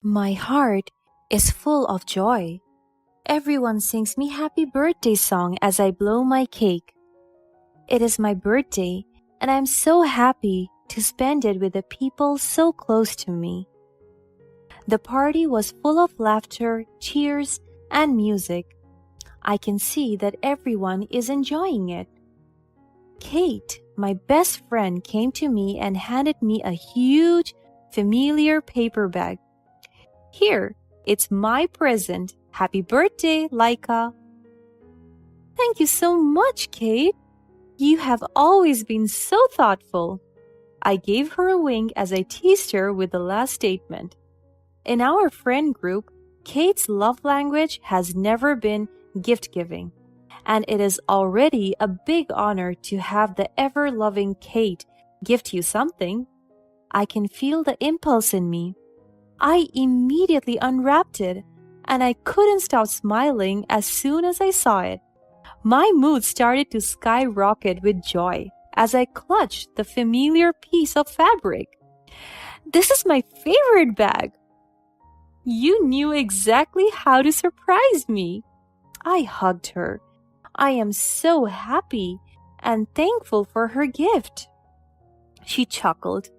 My heart is full of joy. Everyone sings me happy birthday song as I blow my cake. It is my birthday and I'm so happy to spend it with the people so close to me. The party was full of laughter, cheers, and music. I can see that everyone is enjoying it. Kate, my best friend, came to me and handed me a huge, familiar paper bag. Here, it's my present. Happy birthday, Laika. Thank you so much, Kate. You have always been so thoughtful. I gave her a wink as I teased her with the last statement. In our friend group, Kate's love language has never been gift-giving, and it is already a big honor to have the ever-loving Kate gift you something. I can feel the impulse in me. I immediately unwrapped it, and I couldn't stop smiling as soon as I saw it. My mood started to skyrocket with joy as I clutched the familiar piece of fabric. This is my favorite bag. You knew exactly how to surprise me. I hugged her. I am so happy and thankful for her gift. She chuckled.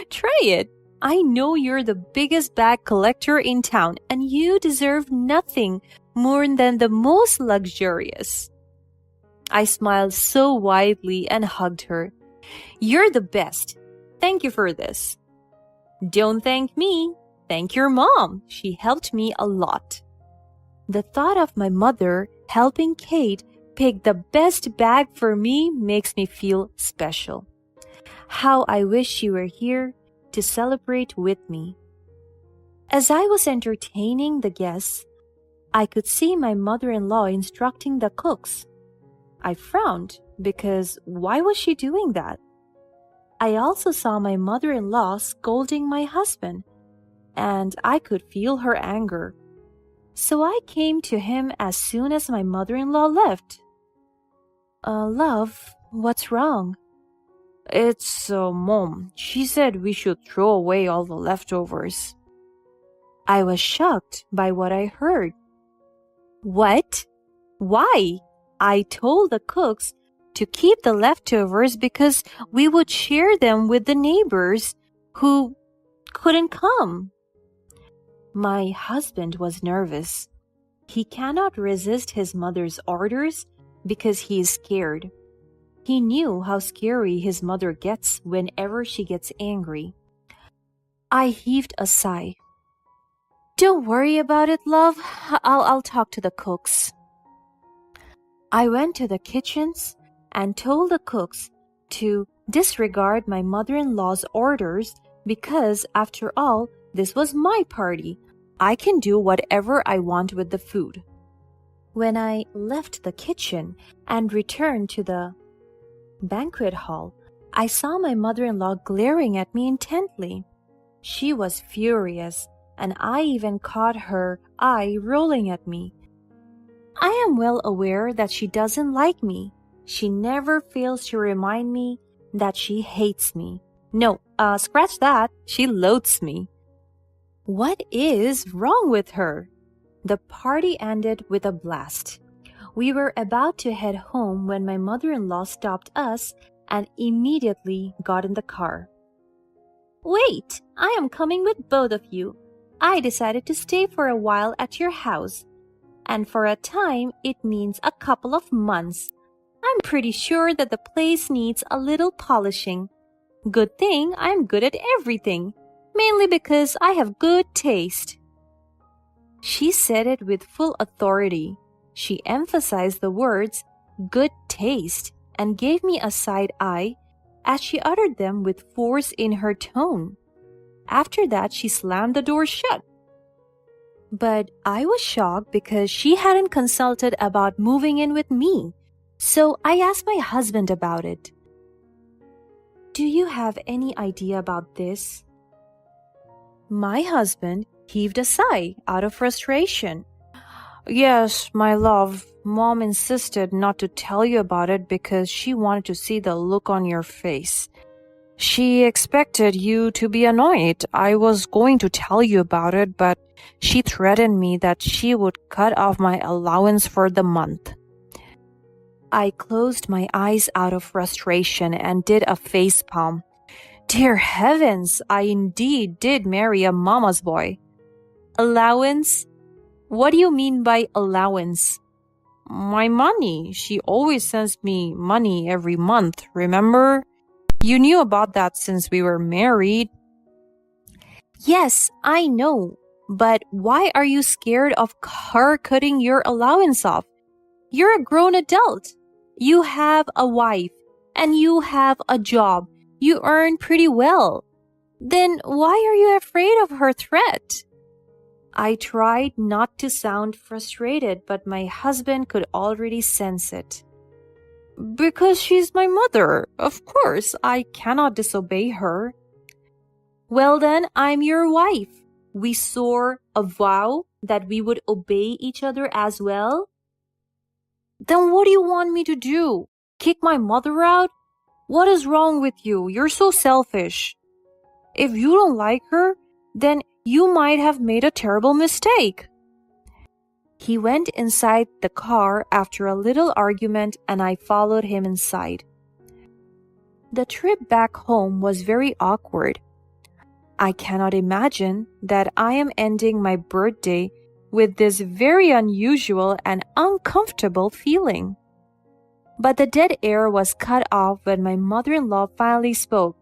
Try it. I know you're the biggest bag collector in town and you deserve nothing more than the most luxurious. I smiled so widely and hugged her. You're the best. Thank you for this. Don't thank me. Thank your mom. She helped me a lot. The thought of my mother helping Kate pick the best bag for me makes me feel special. How I wish she were here to celebrate with me. As I was entertaining the guests, I could see my mother-in-law instructing the cooks. I frowned because why was she doing that? I also saw my mother-in-law scolding my husband, and I could feel her anger. So I came to him as soon as my mother-in-law left. Love, what's wrong? It's Mom. She said we should throw away all the leftovers. I was shocked by what I heard. What? Why? I told the cooks to keep the leftovers because we would share them with the neighbors who couldn't come. My husband was nervous. He cannot resist his mother's orders because he is scared. He knew how scary his mother gets whenever she gets angry. I heaved a sigh. Don't worry about it, love. I'll talk to the cooks. I went to the kitchens and told the cooks to disregard my mother-in-law's orders because, after all, this was my party. I can do whatever I want with the food. When I left the kitchen and returned to the banquet hall, I saw my mother-in-law glaring at me intently. She was furious, and I even caught her eye rolling at me. I am well aware that she doesn't like me. She never fails to remind me that she hates me. No, scratch that. She loathes me. What is wrong with her? The party ended with a blast. We were about to head home when my mother-in-law stopped us and immediately got in the car. Wait, I am coming with both of you. I decided to stay for a while at your house. And for a time, it means a couple of months. I'm pretty sure that the place needs a little polishing. Good thing I'm good at everything, mainly because I have good taste. She said it with full authority. She emphasized the words, good taste, and gave me a side eye as she uttered them with force in her tone. After that, she slammed the door shut. But I was shocked because she hadn't consulted about moving in with me, so I asked my husband about it. Do you have any idea about this? My husband heaved a sigh out of frustration. Yes, my love, Mom insisted not to tell you about it because she wanted to see the look on your face. She expected you to be annoyed. I was going to tell you about it, but she threatened me that she would cut off my allowance for the month. I closed my eyes out of frustration and did a facepalm. Dear heavens, I indeed did marry a mama's boy. Allowance? What do you mean by allowance? My money. She always sends me money every month, remember? You knew about that since we were married. Yes, I know. But why are you scared of her cutting your allowance off? You're a grown adult. You have a wife and you have a job. You earn pretty well. Then why are you afraid of her threat? I tried not to sound frustrated, but my husband could already sense it. Because she's my mother. Of course, I cannot disobey her. Well then, I'm your wife. We swore a vow that we would obey each other as well. Then what do you want me to do? Kick my mother out? What is wrong with you? You're so selfish. If you don't like her, then you might have made a terrible mistake. He went inside the car after a little argument and I followed him inside. The trip back home was very awkward. I cannot imagine that I am ending my birthday with this very unusual and uncomfortable feeling. But the dead air was cut off when my mother-in-law finally spoke.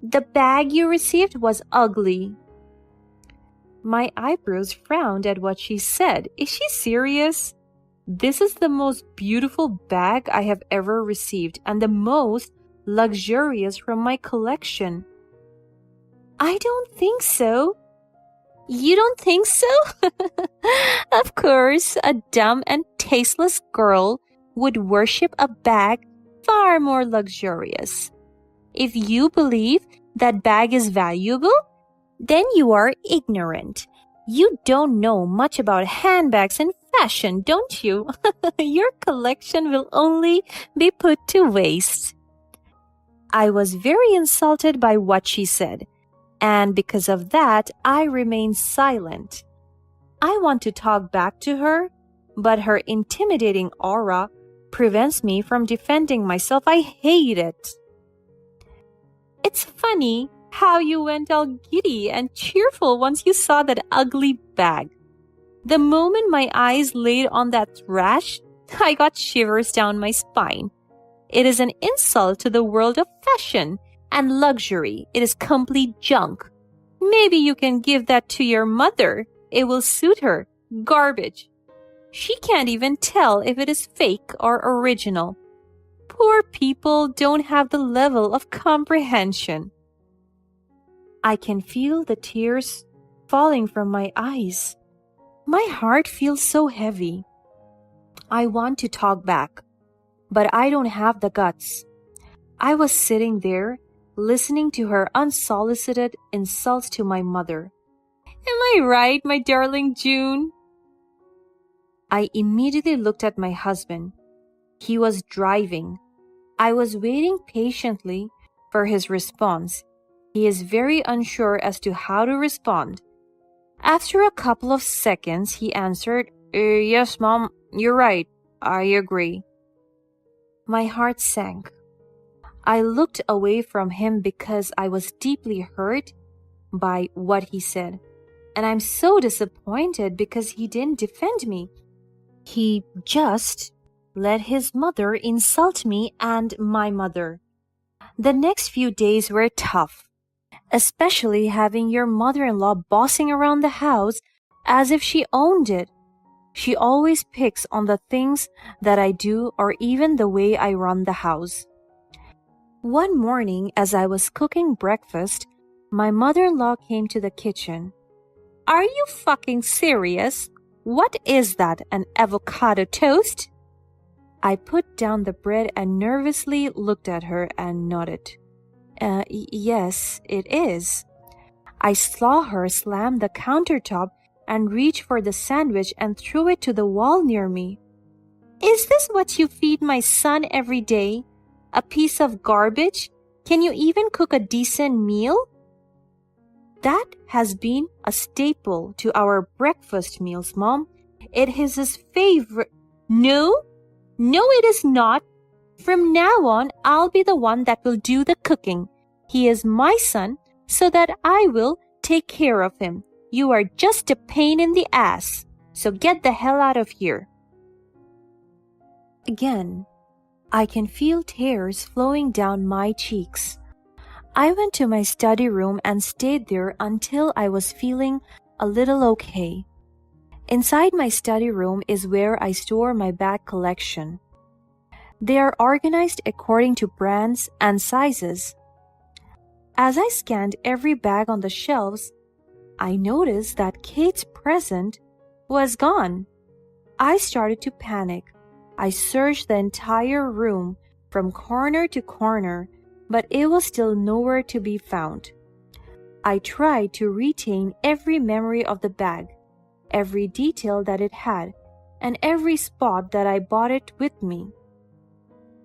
The bag you received was ugly. My eyebrows frowned at what she said. Is she serious? This is the most beautiful bag I have ever received and the most luxurious from my collection. I don't think so. You don't think so? Of course, a dumb and tasteless girl would worship a bag far more luxurious. If you believe that bag is valuable, then you are ignorant. You don't know much about handbags and fashion, don't you? Your collection will only be put to waste. I was very insulted by what she said, and because of that, I remained silent. I want to talk back to her, but her intimidating aura prevents me from defending myself. I hate it. It's funny how you went all giddy and cheerful once you saw that ugly bag. The moment my eyes laid on that trash, I got shivers down my spine. It is an insult to the world of fashion and luxury. It is complete junk. Maybe you can give that to your mother. It will suit her. Garbage. She can't even tell if it is fake or original. Poor people don't have the level of comprehension. I can feel the tears falling from my eyes. My heart feels so heavy. I want to talk back, but I don't have the guts. I was sitting there, listening to her unsolicited insults to my mother. Am I right, my darling June? I immediately looked at my husband. He was driving. I was waiting patiently for his response. He is very unsure as to how to respond. After a couple of seconds, he answered, Yes, Mom, you're right. I agree. My heart sank. I looked away from him because I was deeply hurt by what he said. And I'm so disappointed because he didn't defend me. He just let his mother insult me and my mother. The next few days were tough, especially having your mother-in-law bossing around the house as if she owned it. She always picks on the things that I do or even the way I run the house. One morning, as I was cooking breakfast, my mother-in-law came to the kitchen. Are you fucking serious? What is that, an avocado toast? I put down the bread and nervously looked at her and nodded. Yes, it is. I saw her slam the countertop and reach for the sandwich and threw it to the wall near me. Is this what you feed my son every day? A piece of garbage? Can you even cook a decent meal? That has been a staple to our breakfast meals, Mom. It is his favorite. No, it is not. From now on, I'll be the one that will do the cooking. He is my son, so that I will take care of him. You are just a pain in the ass. So get the hell out of here. Again, I can feel tears flowing down my cheeks. I went to my study room and stayed there until I was feeling a little okay. Inside my study room is where I store my bag collection. They are organized according to brands and sizes. As I scanned every bag on the shelves, I noticed that Kate's present was gone. I started to panic. I searched the entire room from corner to corner, but it was still nowhere to be found. I tried to retain every memory of the bag, every detail that it had, and every spot that I bought it with me.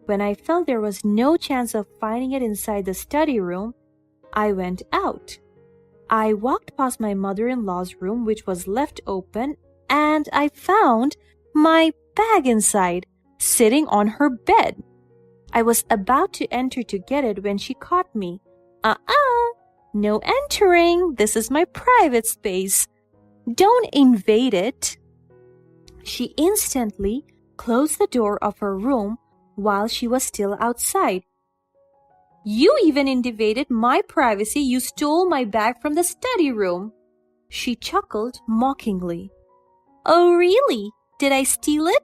When I felt there was no chance of finding it inside the study room, I went out. I walked past my mother-in-law's room, which was left open, and I found my bag inside, sitting on her bed. I was about to enter to get it when she caught me. No entering. This is my private space. Don't invade it. She instantly closed the door of her room while she was still outside. You even invaded my privacy. You stole my bag from the study room. She chuckled mockingly. Oh, really? Did I steal it?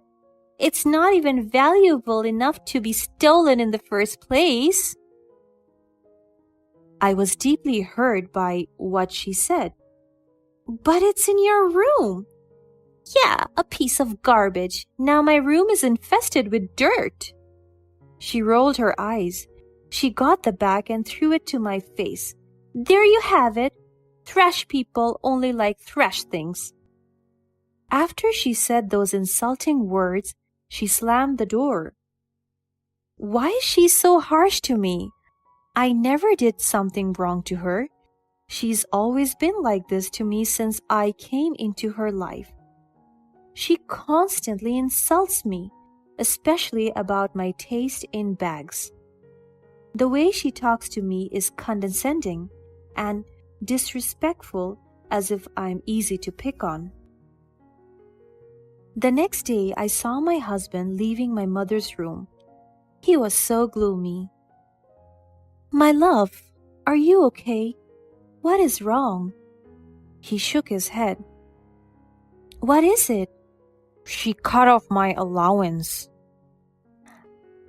It's not even valuable enough to be stolen in the first place. I was deeply hurt by what she said. But it's in your room. Yeah, a piece of garbage. Now my room is infested with dirt. She rolled her eyes. She got the bag and threw it to my face. There you have it. Trash people only like trash things. After she said those insulting words, she slammed the door. Why is she so harsh to me? I never did something wrong to her. She's always been like this to me since I came into her life. She constantly insults me, especially about my taste in bags. The way she talks to me is condescending and disrespectful, as if I'm easy to pick on. The next day, I saw my husband leaving my mother's room. He was so gloomy. My love, are you okay? What is wrong? He shook his head. What is it? She cut off my allowance.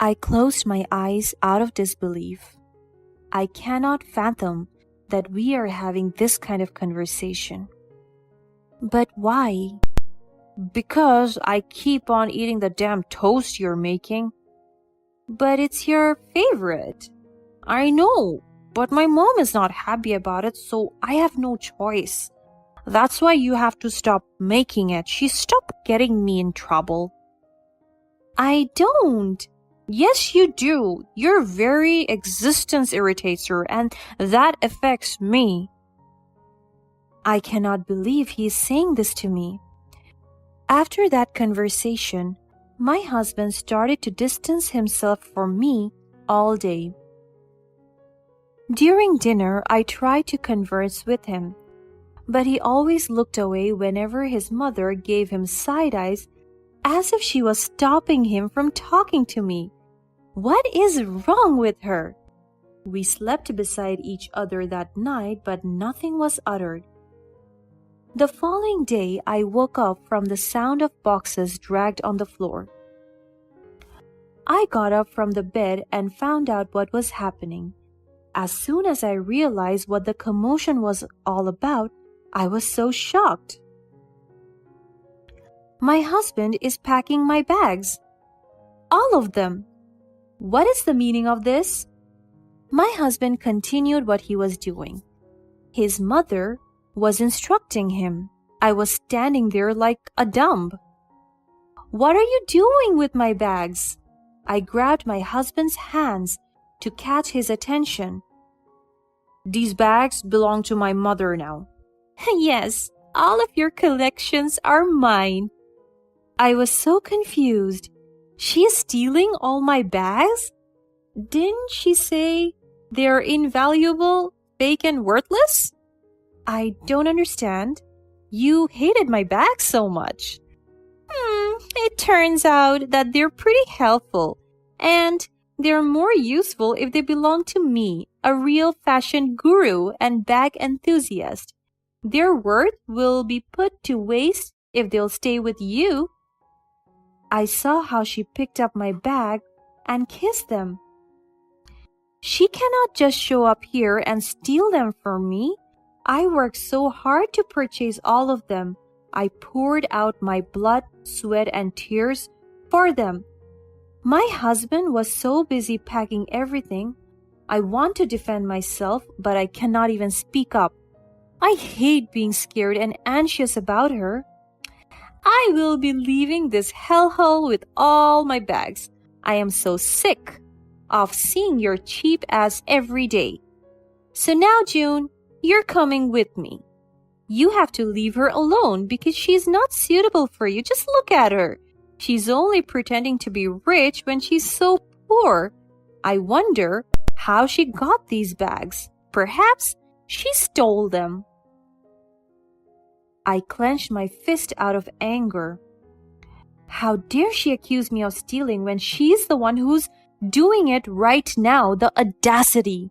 I closed my eyes out of disbelief. I cannot fathom that we are having this kind of conversation. But why? Because I keep on eating the damn toast you're making. But it's your favorite. I know, but my mom is not happy about it, so I have no choice. That's why you have to stop making it. She stopped getting me in trouble. I don't. Yes, you do. Your very existence irritates her, and that affects me. I cannot believe he is saying this to me. After that conversation, my husband started to distance himself from me all day. During dinner, I tried to converse with him, but he always looked away whenever his mother gave him side eyes, as if she was stopping him from talking to me. What is wrong with her? We slept beside each other that night, but nothing was uttered. The following day, I woke up from the sound of boxes dragged on the floor. I got up from the bed and found out what was happening. As soon as I realized what the commotion was all about, I was so shocked. My husband is packing my bags. All of them. What is the meaning of this? My husband continued what he was doing. His mother was instructing him. I was standing there like a dumb. What are you doing with my bags? I grabbed my husband's hands to catch his attention. "These bags belong to my mother now." "Yes, all of your collections are mine." I was so confused. She is stealing all my bags? Didn't she say they're invaluable, fake, and worthless? I don't understand. You hated my bags so much. It turns out that they're pretty helpful, and they're more useful if they belong to me, a real fashion guru and bag enthusiast. Their worth will be put to waste if they'll stay with you. I saw how she picked up my bag and kissed them. She cannot just show up here and steal them from me. I worked so hard to purchase all of them. I poured out my blood, sweat, and tears for them. My husband was so busy packing everything. I want to defend myself, but I cannot even speak up. I hate being scared and anxious about her. I will be leaving this hellhole with all my bags. I am so sick of seeing your cheap ass every day. So now, June, you're coming with me. You have to leave her alone because she's not suitable for you. Just look at her. She's only pretending to be rich when she's so poor. I wonder how she got these bags. Perhaps she stole them. I clenched my fist out of anger. How dare she accuse me of stealing when she's the one who's doing it right now? The audacity!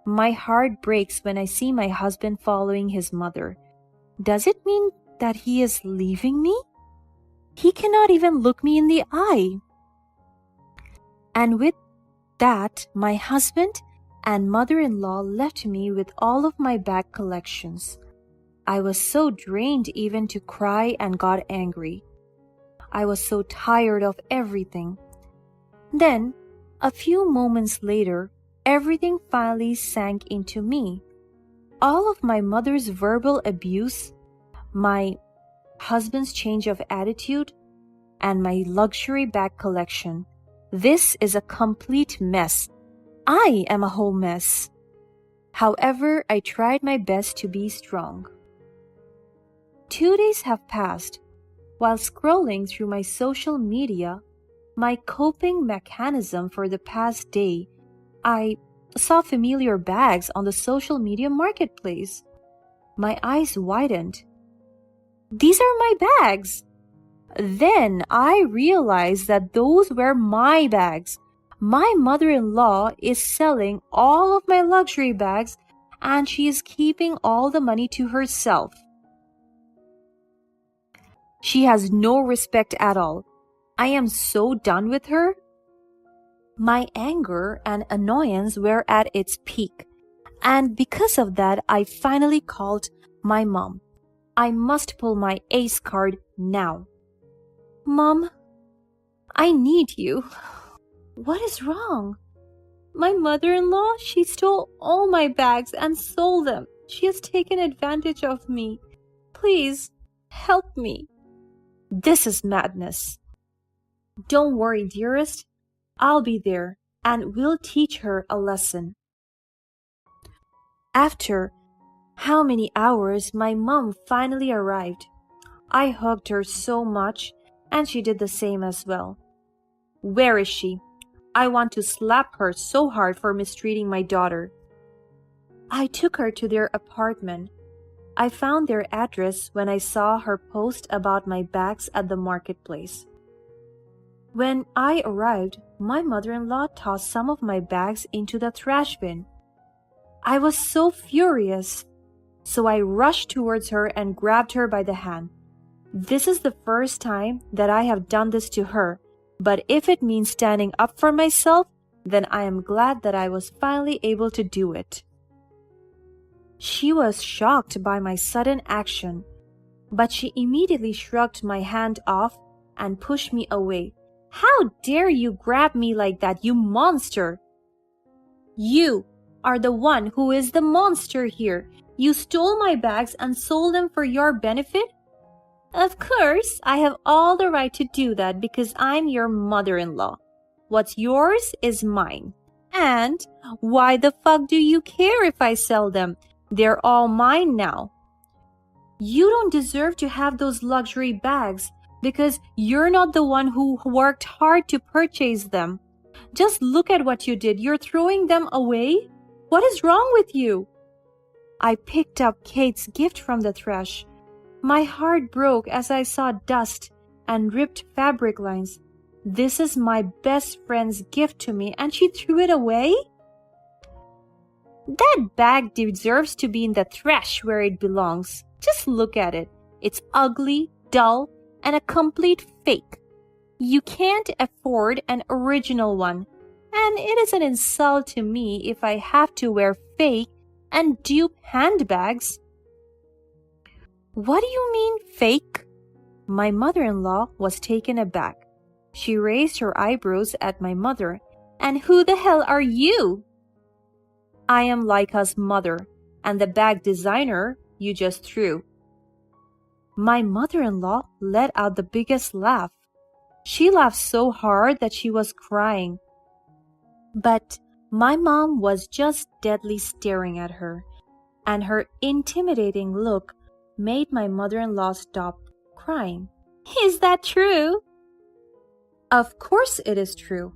My heart breaks when I see my husband following his mother. Does it mean that he is leaving me? He cannot even look me in the eye. And with that, my husband and mother-in-law left me with all of my bag collections. I was so drained even to cry and got angry. I was so tired of everything. Then, a few moments later, everything finally sank into me. All of my mother's verbal abuse, my husband's change of attitude, and my luxury bag collection. This is a complete mess. I am a whole mess. However, I tried my best to be strong. 2 days have passed. While scrolling through my social media, my coping mechanism for the past day, I saw familiar bags on the social media marketplace. My eyes widened. These are my bags. Then I realized that those were my bags. My mother-in-law is selling all of my luxury bags and she is keeping all the money to herself. She has no respect at all. I am so done with her. My anger and annoyance were at its peak, and because of that, I finally called my mom. I must pull my ace card now. Mom, I need you. What is wrong? My mother-in-law, she stole all my bags and sold them. She has taken advantage of me. Please, help me. This is madness. Don't worry, dearest. I'll be there and we'll teach her a lesson. After how many hours, my mom finally arrived. I hugged her so much and she did the same as well. Where is she? I want to slap her so hard for mistreating my daughter. I took her to their apartment. I found their address when I saw her post about my bags at the marketplace. When I arrived, my mother-in-law tossed some of my bags into the trash bin. I was so furious, so I rushed towards her and grabbed her by the hand. This is the first time that I have done this to her, but if it means standing up for myself, then I am glad that I was finally able to do it. She was shocked by my sudden action, but she immediately shrugged my hand off and pushed me away. How dare you grab me like that, you monster! You are the one who is the monster here. You stole my bags and sold them for your benefit? Of course, I have all the right to do that because I'm your mother-in-law. What's yours is mine. And why the fuck do you care if I sell them? They're all mine now. You don't deserve to have those luxury bags because you're not the one who worked hard to purchase them. Just look at what you did. You're throwing them away? What is wrong with you? I picked up Kate's gift from the trash. My heart broke as I saw dust and ripped fabric lines. This is my best friend's gift to me, and she threw it away? That bag deserves to be in the trash where it belongs. Just look at it. It's ugly, dull, and a complete fake. You can't afford an original one, and it is an insult to me if I have to wear fake and dupe handbags. What do you mean, fake? My mother-in-law was taken aback. She raised her eyebrows at my mother. And who the hell are you? I am Laika's mother, and the bag designer you just threw. My mother-in-law let out the biggest laugh. She laughed so hard that she was crying. But my mom was just deadly staring at her, and her intimidating look made my mother-in-law stop crying. Is that true? Of course it is true.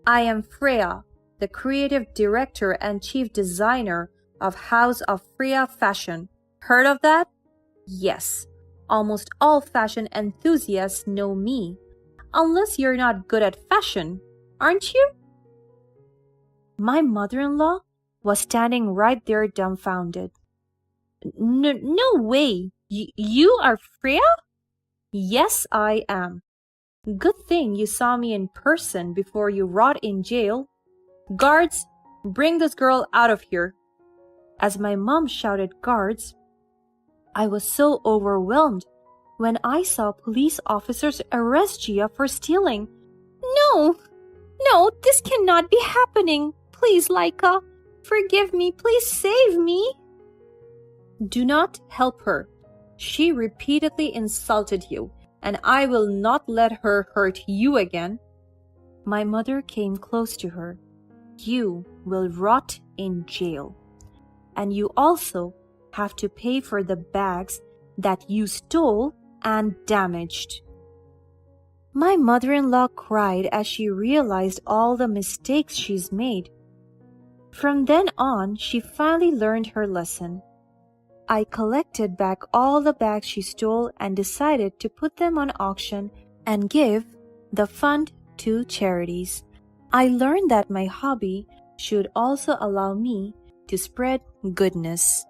I am Freya, the creative director and chief designer of House of Freya Fashion. Heard of that? Yes, almost all fashion enthusiasts know me. Unless you're not good at fashion, aren't you? My mother-in-law was standing right there dumbfounded. No way! You are Freya? Yes, I am. Good thing you saw me in person before you rot in jail. Guards, bring this girl out of here. As my mom shouted guards, I was so overwhelmed when I saw police officers arrest Gia for stealing. No, this cannot be happening. Please, Laika, forgive me. Please save me. Do not help her. She repeatedly insulted you, and I will not let her hurt you again. My mother came close to her. You will rot in jail. And you also have to pay for the bags that you stole and damaged. My mother-in-law cried as she realized all the mistakes she's made. From then on, she finally learned her lesson. I collected back all the bags she stole and decided to put them on auction and give the fund to charities. I learned that my hobby should also allow me to spread goodness.